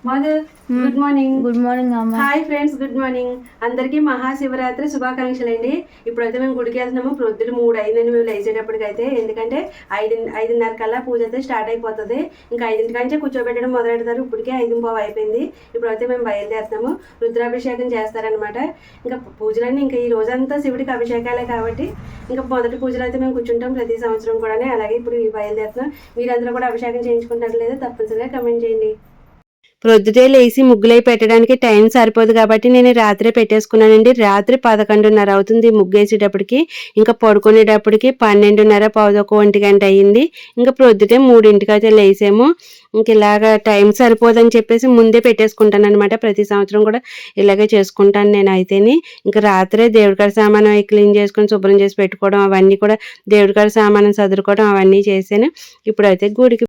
Madhu good morning. Good morning అమ్మ. Hi friends, good morning. అందరికీ మహాశివరాత్రి శుభాకాంక్షలు అండి. ఇప్పుడైతే మేము గుడికి వెళ్తున్నాము. ప్రొద్దున 3 అయిందండి మేము లేచేటప్పటికైతే. ఎందుకంటే 5:30 కల్లా పూజ అయితే స్టార్ట్ అయిపోతుంది. ఇంకా 5 కంటే కూర్చోబెట్టడం మొదలెడతారు. ఇప్పటికే 5:15 అయిపోయింది. ఇప్పుడైతే మేము బయలుదేరుతున్నాము. రుద్రాభిషేకం చేస్తారనమాట. ఇంకా పూజలన్నీ ఇంకా ఈ రోజంతా శివుడికి అభిషేకాలే కాబట్టి ఇంకా మొదటి పూజలు అయితే మేము కూర్చుంటాం ప్రతి సంవత్సరం కూడా. అలాగే ఇప్పుడు బయలుదేరుతున్నాం. మీరందరూ కూడా అభిషేకం చేయించుకుంటారు లేదా తప్పనిసరిగా కమెంట్ చేయండి. ప్రొద్దుటే లేచి ముగ్గులై పెట్టడానికి టైం సరిపోదు కాబట్టి నేను రాత్రే పెట్టేసుకున్నానండి. రాత్రి 11:30 అవుతుంది ముగ్గేసేటప్పటికి. ఇంకా పడుకునేటప్పటికి 12:30 1 గంట అయ్యింది. ఇంకా ప్రొద్దుటే 3ంటికి అయితే లేసాము. ఇంక ఇలాగా టైం సరిపోదని చెప్పేసి ముందే పెట్టేసుకుంటాను అనమాట. ప్రతి సంవత్సరం కూడా ఇలాగే చేసుకుంటాను నేను అయితేని. ఇంకా రాత్రే దేవుడికాడ సామాను క్లీన్ చేసుకొని శుభ్రం చేసి పెట్టుకోవడం, అవన్నీ కూడా దేవుడికాడ సామాను సదురుకోవడం అవన్నీ చేశాను. ఇప్పుడైతే గుడికి